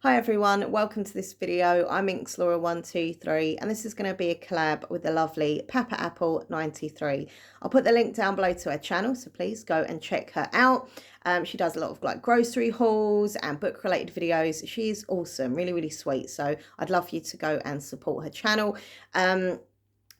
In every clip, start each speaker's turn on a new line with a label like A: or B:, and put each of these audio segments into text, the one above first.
A: Hi everyone, welcome to this video. I'm Inxlaura123 and this is going to be a collab with the lovely Papaapple93. I'll put the link down below to her channel, so please go and check her out. She does a lot of like grocery hauls and book related videos. She's awesome, really sweet, so I'd love for you to go and support her channel.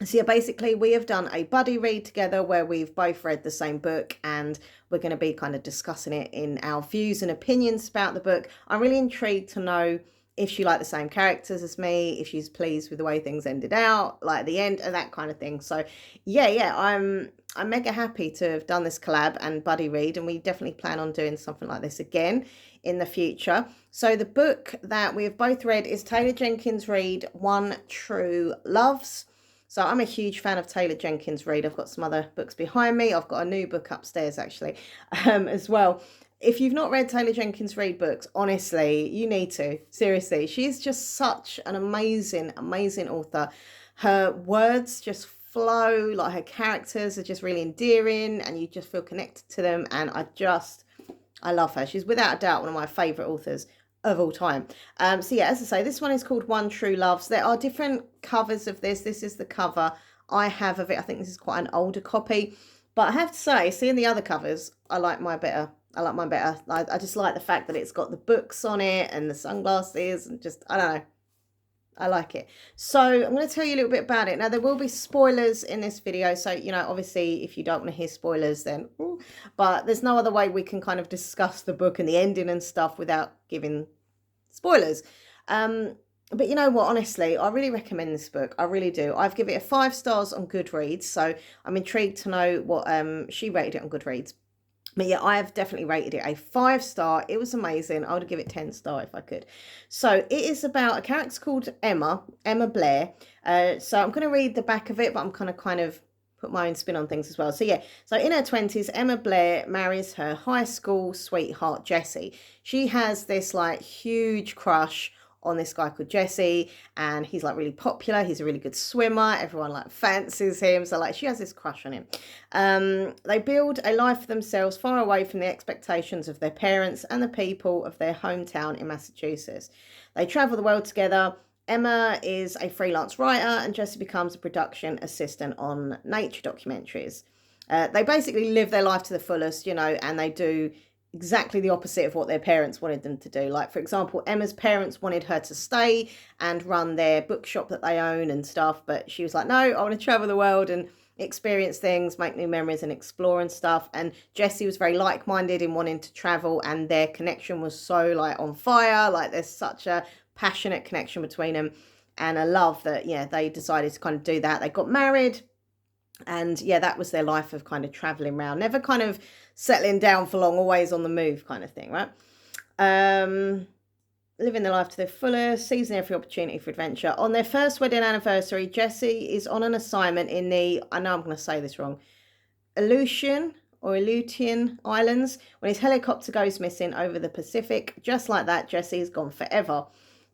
A: So yeah, basically we have done a buddy read together where we've both read the same book and we're going to be kind of discussing it in our views and opinions about the book. I'm really intrigued to know if she liked the same characters as me, if she's pleased with the way things ended out, like the end and that kind of thing. So yeah, I'm mega happy to have done this collab and buddy read, and we definitely plan on doing something like this again in the future. So the book that we have both read is Taylor Jenkins Reid, One True Loves. So I'm a huge fan of Taylor Jenkins Reid. I've got some other books behind me. I've got a new book upstairs actually as well. If you've not read Taylor Jenkins Reid books, honestly, you need to. Seriously, she's just such an amazing author. Her words just flow, like her characters are just really endearing and you just feel connected to them. And I love her. She's without a doubt one of my favourite authors of all time. So yeah, as I say, this one is called One True Loves. There are different covers of this. This is the cover I have of it. I think this is quite an older copy, but I have to say, seeing the other covers, I like mine better. I just like the fact that it's got the books on it and the sunglasses and just, I don't know, I like it. So I'm going to tell you a little bit about it. Now, there will be spoilers in this video. So, you know, obviously, if you don't want to hear spoilers, then, but there's no other way we can kind of discuss the book and the ending and stuff without giving spoilers. But you know what, honestly, I really recommend this book. I really do. I've given it 5 stars on Goodreads. So I'm intrigued to know what she rated it on Goodreads. But yeah, I have definitely rated it a 5-star. It was amazing. I would give it 10 star if I could. So it is about a character called Emma Blair. So I'm going to read the back of it, but I'm kind of put my own spin on things as well. So yeah, so in her 20s, Emma Blair marries her high school sweetheart, Jesse. She has this like huge crush on this guy called Jesse, and he's like really popular. He's a really good swimmer. Everyone like fancies him. So like she has this crush on him. They build a life for themselves far away from the expectations of their parents and the people of their hometown in Massachusetts. They travel the world together. Emma is a freelance writer and Jesse becomes a production assistant on nature documentaries. They basically live their life to the fullest, you know, and they do exactly the opposite of what their parents wanted them to do. Like, for example, Emma's parents wanted her to stay and run their bookshop that they own and stuff, but she was like, no, I want to travel the world and experience things, make new memories and explore and stuff. And Jesse was very like-minded in wanting to travel, and their connection was so like on fire. Like there's such a passionate connection between them, and I love that, yeah, they decided to kind of do that. They got married, and yeah, that was their life of kind of traveling around, never kind of settling down for long, always on the move kind of thing, right? Living their life to their fullest, seizing every opportunity for adventure. On their first wedding anniversary, Jesse is on an assignment in the, I know I'm going to say this wrong, Aleutian Islands, when his helicopter goes missing over the Pacific. Just like that, Jesse is gone forever.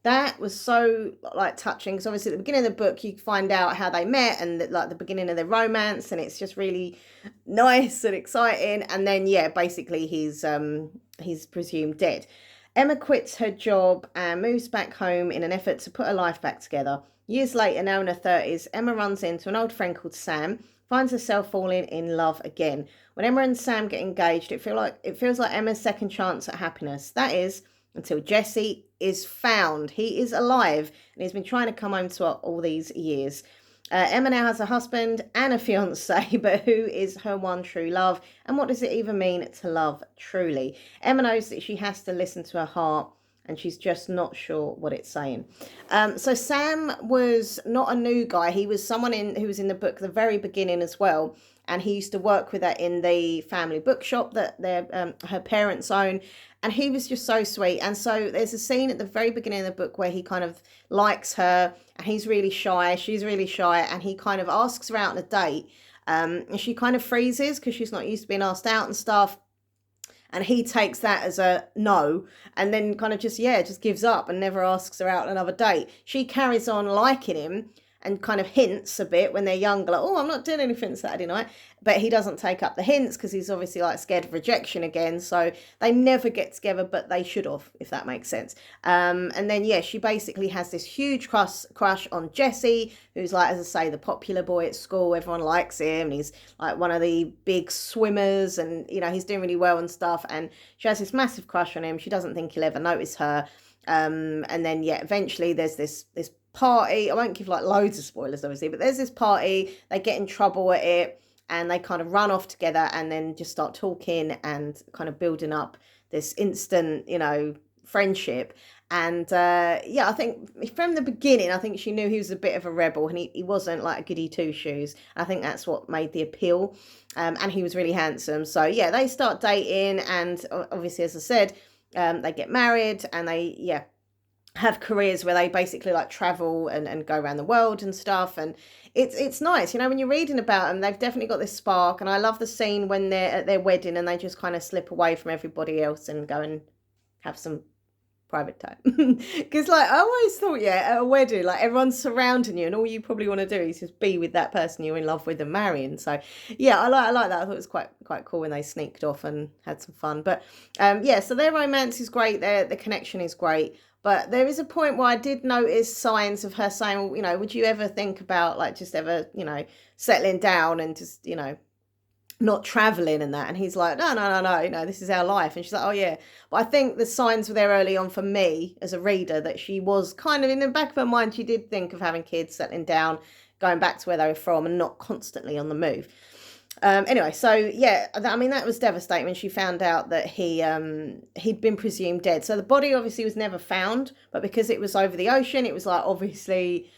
A: That was so like touching, because obviously at the beginning of the book you find out how they met and like the beginning of their romance, and it's just really nice and exciting. And then yeah, basically he's presumed dead. Emma quits her job and moves back home in an effort to put her life back together. Years later, now in her 30s, Emma runs into an old friend called Sam, finds herself falling in love again. When Emma and Sam get engaged, it feels like Emma's second chance at happiness. That is, until Jesse is found. He is alive and he's been trying to come home to her all these years. Emma now has a husband and a fiance, but who is her one true love? And what does it even mean to love truly? Emma knows that she has to listen to her heart, and she's just not sure what it's saying. So Sam was not a new guy. He was someone who was in the book at the very beginning as well. And he used to work with her in the family bookshop that her parents own. And he was just so sweet. And so there's a scene at the very beginning of the book where he kind of likes her, and he's really shy. She's really shy. And he kind of asks her out on a date. And she kind of freezes because she's not used to being asked out and stuff. And he takes that as a no, and then kind of just gives up and never asks her out on another date. She carries on liking him and kind of hints a bit when they're younger, like, oh, I'm not doing anything Saturday night. but he doesn't take up the hints because he's obviously like scared of rejection again. So they never get together, but they should have, if that makes sense. And then yeah, she basically has this huge crush on Jesse, who's like, as I say, the popular boy at school. Everyone likes him, and he's like one of the big swimmers, and you know he's doing really well and stuff. And she has this massive crush on him. She doesn't think he'll ever notice her. And then yeah, eventually there's this party. I won't give like loads of spoilers obviously, but there's this party. They get in trouble at it, and they kind of run off together, and then just start talking and kind of building up this instant, you know, friendship. And yeah, I think from the beginning, I think she knew he was a bit of a rebel, and he wasn't like a goody two shoes. I think that's what made the appeal. And he was really handsome. So yeah, they start dating, and obviously, as I said, they get married, and they have careers where they basically like travel and go around the world and stuff. And it's nice, you know, when you're reading about them, they've definitely got this spark. And I love the scene when they're at their wedding and they just kind of slip away from everybody else and go and have some private time. Because like I always thought, yeah, at a wedding, like everyone's surrounding you and all you probably want to do is just be with that person you're in love with and marrying. So yeah, I like that. I thought it was quite cool when they sneaked off and had some fun. But yeah, so their romance is great, the connection is great. But there is a point where I did notice signs of her saying, well, you know, would you ever think about like just ever, you know, settling down and just, you know, not traveling and that? And he's like, no, you know, this is our life. And she's like, oh yeah. But I think the signs were there early on for me as a reader that she was kind of in the back of her mind, she did think of having kids, settling down, going back to where they were from and not constantly on the move. Anyway, so yeah, I mean, that was devastating when she found out that he'd been presumed dead. So the body obviously was never found, but because it was over the ocean, it was like, obviously,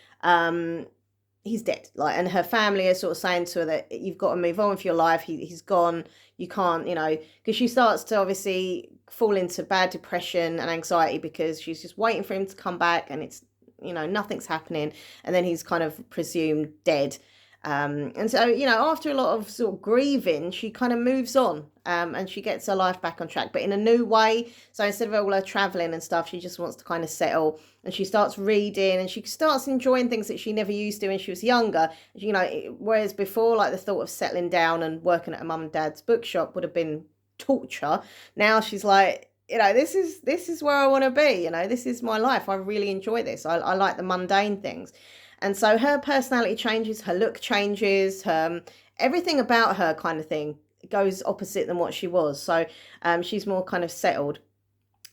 A: he's dead. Like, and her family are sort of saying to her that you've got to move on with your life. He's gone. You can't, you know, because she starts to obviously fall into bad depression and anxiety because she's just waiting for him to come back, and it's, you know, nothing's happening. And then he's kind of presumed dead. And so, you know, after a lot of sort of grieving, she kind of moves on, and she gets her life back on track, but in a new way. So instead of all her traveling and stuff, she just wants to kind of settle, and she starts reading, and she starts enjoying things that she never used to when she was younger. You know, whereas before, like the thought of settling down and working at a mum and dad's bookshop would have been torture. Now she's like, you know, this is where I want to be. You know, this is my life. I really enjoy this. I like the mundane things. And so her personality changes, her look changes, everything about her kind of thing goes opposite than what she was. So she's more kind of settled.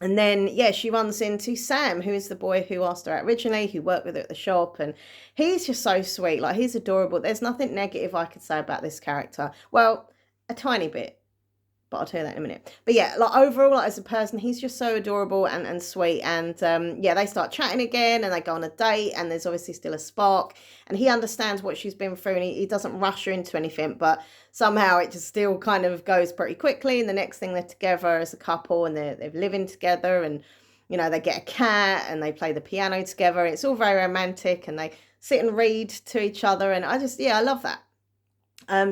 A: And then, yeah, she runs into Sam, who is the boy who asked her out originally, who worked with her at the shop. And he's just so sweet. Like, he's adorable. There's nothing negative I could say about this character. Well, a tiny bit, but I'll tell you that in a minute. But yeah, like overall, like as a person, he's just so adorable and sweet. And yeah, they start chatting again and they go on a date, and there's obviously still a spark, and he understands what she's been through, and he doesn't rush her into anything, but somehow it just still kind of goes pretty quickly. And the next thing, they're together as a couple, and they're living together, and you know, they get a cat and they play the piano together. It's all very romantic, and they sit and read to each other, and I love that.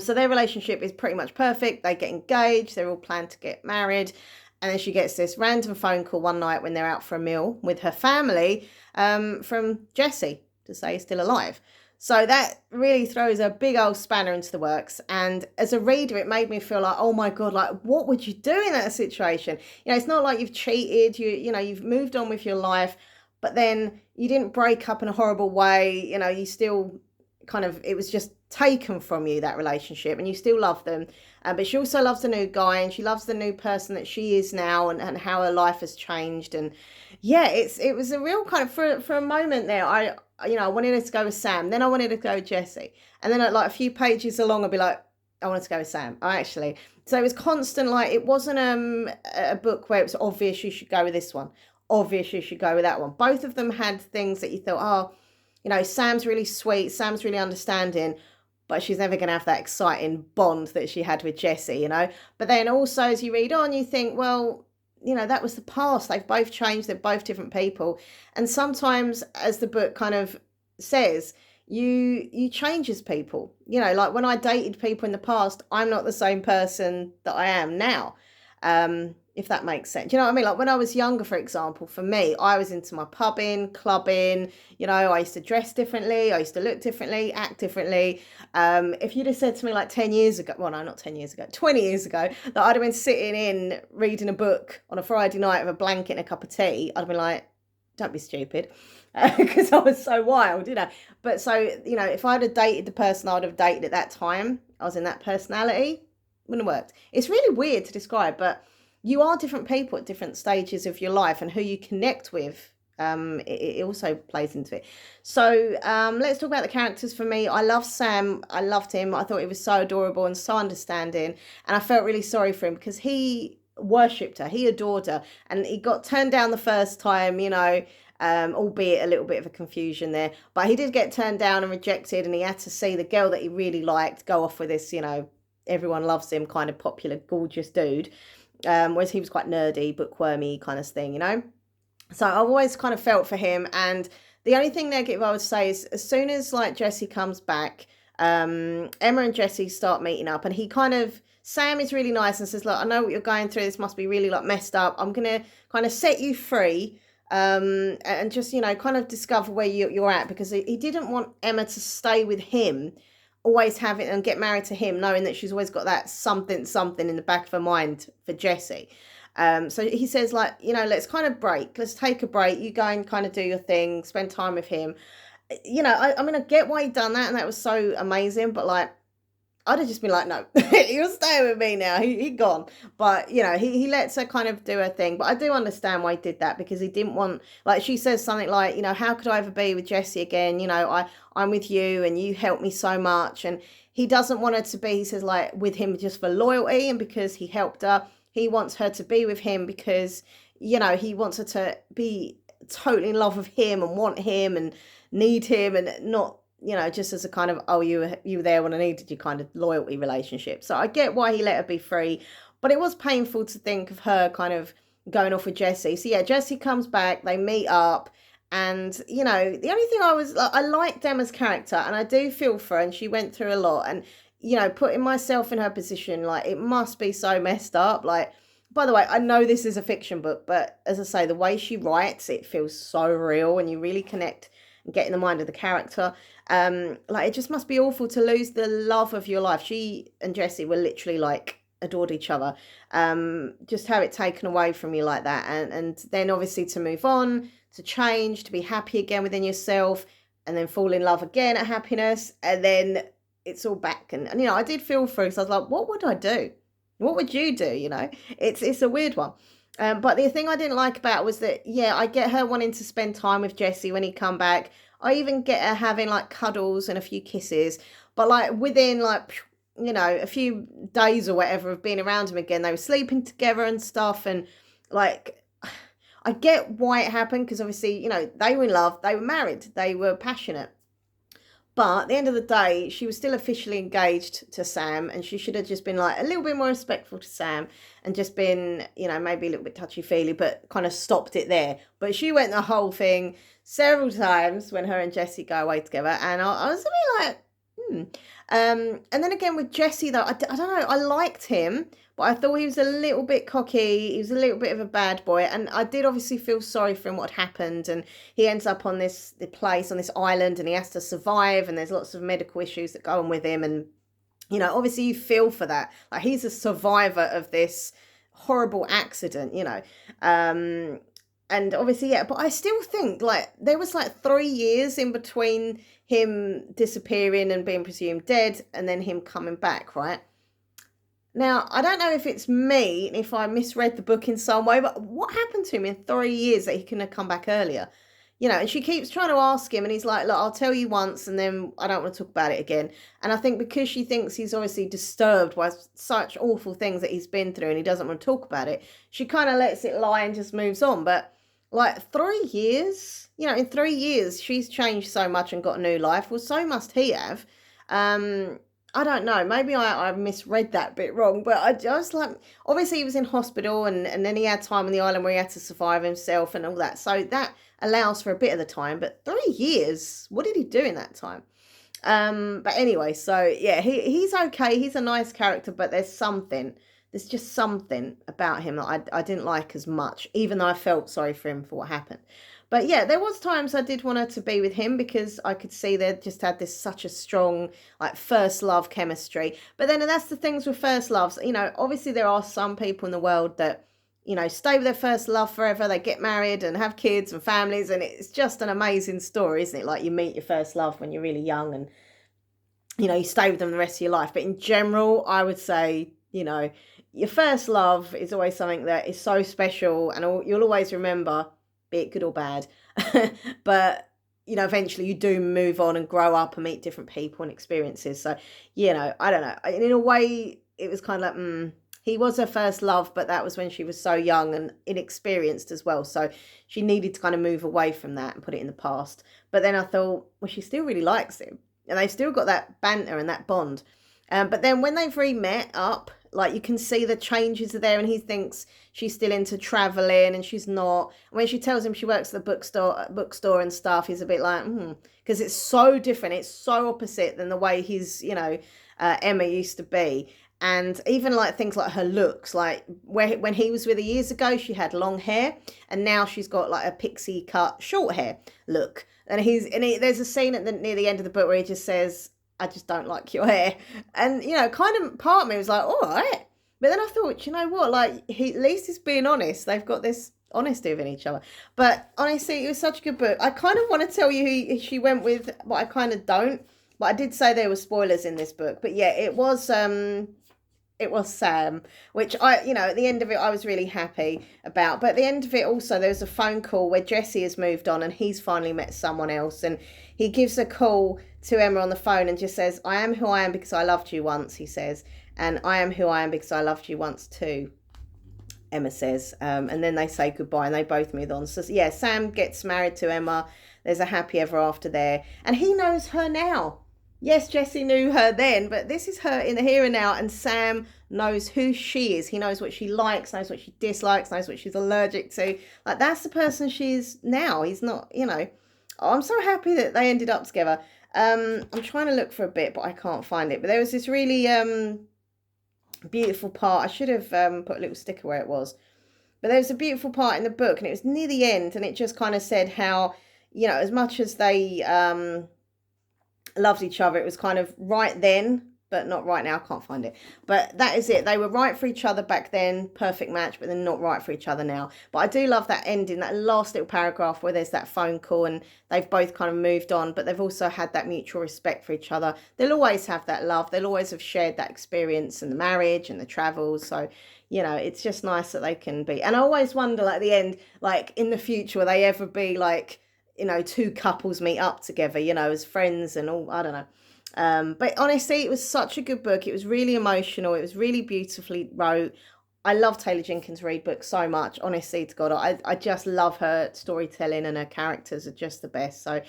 A: So their relationship is pretty much perfect. They get engaged. They're all planned to get married. And then she gets this random phone call one night when they're out for a meal with her family from Jesse to say he's still alive. So that really throws a big old spanner into the works. And as a reader, it made me feel like, oh my God, like what would you do in that situation? You know, it's not like you've cheated, you know, you've moved on with your life, but then you didn't break up in a horrible way. You know, you still kind of, it was just taken from you, that relationship, and you still love them, but she also loves the new guy, and she loves the new person that she is now, and how her life has changed. And yeah, it was a real kind of, for a moment there, I wanted her to go with Sam, then I wanted her to go with Jesse, and then at like a few pages along I'd be like, I wanted to go with Sam. So it was constant, like it wasn't a book where it was obvious you should go with this one, obvious you should go with that one. Both of them had things that you thought, oh, you know, Sam's really sweet, Sam's really understanding, but she's never going to have that exciting bond that she had with Jesse, you know. But then also as you read on, you think, well, you know, that was the past. They've both changed. They're both different people. And sometimes, as the book kind of says, you change as people. You know, like when I dated people in the past, I'm not the same person that I am now. if that makes sense. You know what I mean? Like when I was younger, for example, for me, I was into my pubbing, clubbing, you know, I used to dress differently, I used to look differently, act differently. If you'd have said to me like 10 years ago, well, no, not 10 years ago, 20 years ago, that I'd have been sitting in reading a book on a Friday night with a blanket and a cup of tea, I'd have been like, don't be stupid, because I was so wild, you know. But so, you know, if I'd have dated the person I would have dated at that time, I was in that personality, wouldn't have worked. It's really weird to describe, but you are different people at different stages of your life, and who you connect with, it also plays into it. So let's talk about the characters. For me, I love Sam. I loved him. I thought he was so adorable and so understanding, and I felt really sorry for him because he worshipped her, he adored her, and he got turned down the first time, you know, albeit a little bit of a confusion there, but he did get turned down and rejected, and he had to see the girl that he really liked go off with this, you know, everyone loves him kind of popular gorgeous dude, whereas he was quite nerdy, bookwormy kind of thing, you know. So I always kind of felt for him. And the only thing negative I would say is, as soon as like Jesse comes back, Emma and Jesse start meeting up, and he kind of, Sam is really nice and says, look, I know what you're going through, this must be really like messed up, I'm gonna kind of set you free, and just, you know, kind of discover where you're at, because he didn't want Emma to stay with him, always have it and get married to him, knowing that she's always got that something in the back of her mind for Jesse. So he says, like, you know, let's kind of break, let's take a break, you go and kind of do your thing, spend time with him. You know, I mean, I get why he done that, and that was so amazing, but like, I'd have just been like, no, you're staying with me now. He gone. But, you know, he lets her kind of do her thing. But I do understand why he did that, because he didn't want, like, she says something like, you know, how could I ever be with Jesse again? You know, I'm with you and you helped me so much. And he doesn't want her to be, he says, like, with him just for loyalty and because he helped her. He wants her to be with him because, you know, he wants her to be totally in love with him and want him and need him, and not, you know, just as a kind of, oh, you were there when I needed you kind of loyalty relationship. So I get why he let her be free, but it was painful to think of her kind of going off with Jesse. So yeah, Jesse comes back, they meet up, and, you know, the only thing I liked Emma's character, and I do feel for her, and she went through a lot, and, you know, putting myself in her position, like, it must be so messed up. Like, by the way, I know this is a fiction book, but as I say, the way she writes, it feels so real, and you really connect and get in the mind of the character. Like, it just must be awful to lose the love of your life. She and Jesse were literally like adored each other. Just have it taken away from you like that, and then obviously to move on, to change, to be happy again within yourself, and then fall in love again at happiness, and then it's all back. And you know, I did feel for her, because I was like, what would I do? What would you do? You know, it's a weird one. But the thing I didn't like about it was that, yeah, I get her wanting to spend time with Jesse when he come back. I even get her having like cuddles and a few kisses, but like within like, you know, a few days or whatever of being around him again, they were sleeping together and stuff. And like, I get why it happened, because obviously, you know, they were in love, they were married, they were passionate. But at the end of the day, she was still officially engaged to Sam, and she should have just been like a little bit more respectful to Sam and just been, you know, maybe a little bit touchy-feely, but kind of stopped it there. But she went the whole thing several times when her and Jesse go away together, and I was a bit like, and then again with Jesse, though, I don't know, I liked him, but I thought he was a little bit cocky, he was a little bit of a bad boy, and I did obviously feel sorry for him what happened, and he ends up on the place, on this island, and he has to survive, and there's lots of medical issues that go on with him, and, you know, obviously you feel for that, like, he's a survivor of this horrible accident, you know, and obviously, yeah, but I still think, like, there was like 3 years in between him disappearing and being presumed dead and then him coming back, right? Now, I don't know if it's me, if I misread the book in some way, but what happened to him in 3 years that he couldn't have come back earlier? You know, and she keeps trying to ask him, and he's like, look, I'll tell you once, and then I don't want to talk about it again. And I think because she thinks he's obviously disturbed by such awful things that he's been through and he doesn't want to talk about it, she kind of lets it lie and just moves on. But like 3 years, you know, in 3 years, she's changed so much and got a new life. Well, so must he have. I don't know, maybe I misread that bit wrong, but I just like, obviously he was in hospital, and then he had time on the island where he had to survive himself and all that. So that allows for a bit of the time, but 3 years, what did he do in that time? But anyway, so yeah, he's okay. He's a nice character, but there's something there's just something about him that I didn't like as much, even though I felt sorry for him for what happened. But yeah, there was times I did want her to be with him because I could see they just had this such a strong like first love chemistry. But then that's the things with first loves. You know, obviously there are some people in the world that, you know, stay with their first love forever. They get married and have kids and families, and it's just an amazing story, isn't it? Like you meet your first love when you're really young and, you know, you stay with them the rest of your life. But in general, I would say, you know, your first love is always something that is so special and you'll always remember, be it good or bad. But, you know, eventually you do move on and grow up and meet different people and experiences. So, you know, I don't know. In a way, it was kind of like, he was her first love, but that was when she was so young and inexperienced as well. So she needed to kind of move away from that and put it in the past. But then I thought, well, she still really likes him. And they've still got that banter and that bond. But then when they've re-met up, like you can see the changes are there, and he thinks she's still into traveling and she's not. When she tells him she works at the bookstore and stuff, he's a bit like, because it's so different. It's so opposite than the way his, you know, Emma used to be. And even like things like her looks, like when he was with her years ago, she had long hair, and now she's got like a pixie cut short hair look. And there's a scene near the end of the book where he just says, I just don't like your hair. And, you know, kind of part of me was like, all right. But then I thought, you know what, like at least he's being honest. They've got this honesty within each other. But honestly, it was such a good book. I kind of want to tell you who she went with, but I kind of don't. But I did say there were spoilers in this book. But yeah, it was Sam, which you know, at the end of it, I was really happy about. But at the end of it also, there was a phone call where Jesse has moved on and he's finally met someone else. And he gives a call to Emma on the phone and just says, I am who I am because I loved you once, he says. And I am who I am because I loved you once too, Emma says. And then they say goodbye and they both move on. So yeah, Sam gets married to Emma. There's a happy ever after there. And he knows her now. Yes, Jessie knew her then, but this is her in the here and now, and Sam knows who she is. He knows what she likes, knows what she dislikes, knows what she's allergic to. Like, that's the person she is now. He's not, you know. Oh, I'm so happy that they ended up together. I'm trying to look for a bit, but I can't find it. But there was this really beautiful part. I should have put a little sticker where it was. But there was a beautiful part in the book, and it was near the end, and it just kind of said how, you know, as much as they loved each other, it was kind of right then, but not right now. I can't find it, but that is it. They were right for each other back then, perfect match, but they're not right for each other now. But I do love that ending, that last little paragraph where there's that phone call and they've both kind of moved on, but they've also had that mutual respect for each other. They'll always have that love. They'll always have shared that experience and the marriage and the travels. So, you know, it's just nice that they can be. And I always wonder, like, at the end, like in the future, will they ever be like, you know, two couples meet up together, you know, as friends and all, I don't know. But honestly, it was such a good book. It was really emotional. It was really beautifully wrote. I love Taylor Jenkins' Reid books so much, honestly to God. I just love her storytelling and her characters are just the best. So,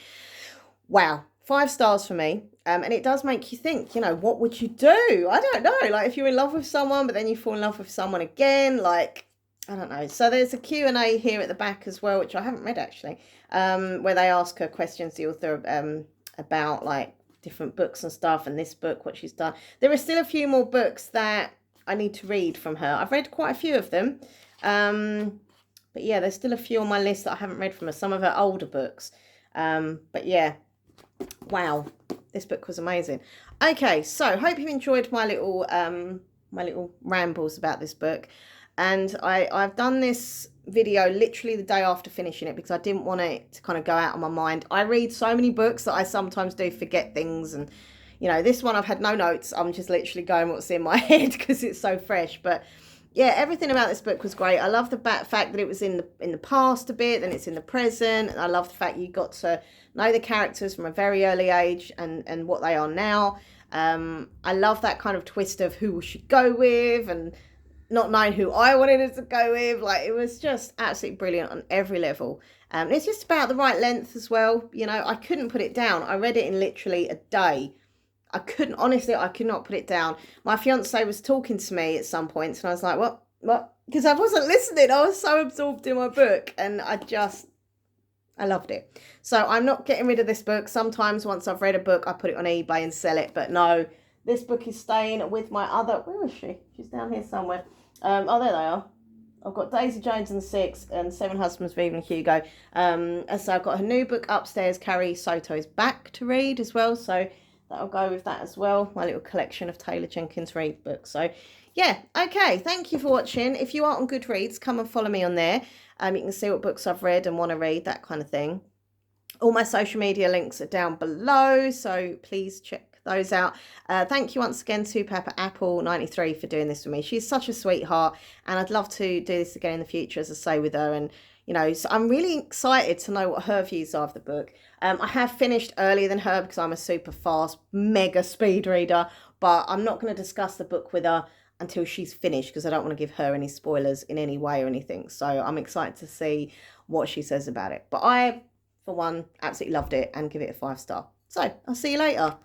A: wow, 5 stars for me. And it does make you think, you know, what would you do? I don't know. Like, if you're in love with someone, but then you fall in love with someone again, like, I don't know. So there's a Q&A here at the back as well, which I haven't read actually, where they ask her questions, the author, about like different books and stuff, and this book, what she's done. There are still a few more books that I need to read from her. I've read quite a few of them. But yeah, there's still a few on my list that I haven't read from her, some of her older books. But yeah, wow, this book was amazing. Okay, so hope you enjoyed my little rambles about this book. And I've done this video literally the day after finishing it because I didn't want it to kind of go out of my mind. I read so many books that I sometimes do forget things. And, you know, this one I've had no notes. I'm just literally going what's in my head because it's so fresh. But, yeah, everything about this book was great. I love the fact that it was in the past a bit and it's in the present. And I love the fact you got to know the characters from a very early age and what they are now. I love that kind of twist of who we should go with and not knowing who I wanted it to go with. Like, it was just absolutely brilliant on every level. It's just about the right length as well. You know, I couldn't put it down. I read it in literally a day. I could not put it down. My fiance was talking to me at some points and I was like, what? Because I wasn't listening. I was so absorbed in my book and I loved it. So I'm not getting rid of this book. Sometimes once I've read a book, I put it on eBay and sell it. But no, this book is staying with my other, where is she? She's down here somewhere. Oh, there they are. I've got Daisy Jones and the Six and Seven Husbands of Eve and Hugo. And so I've got her new book upstairs, Carrie Soto's Back, to read as well. So that'll go with that as well. My little collection of Taylor Jenkins Reid books. So yeah, okay. Thank you for watching. If you are on Goodreads, come and follow me on there. You can see what books I've read and want to read, that kind of thing. All my social media links are down below, so please check those out. Thank you once again to Papaapple93 for doing this with me. She's such a sweetheart, and I'd love to do this again in the future, as I say, with her. And you know, so I'm really excited to know what her views are of the book. I have finished earlier than her because I'm a super fast, mega speed reader, but I'm not going to discuss the book with her until she's finished because I don't want to give her any spoilers in any way or anything. So I'm excited to see what she says about it. But I, for one, absolutely loved it and give it a 5-star. So I'll see you later.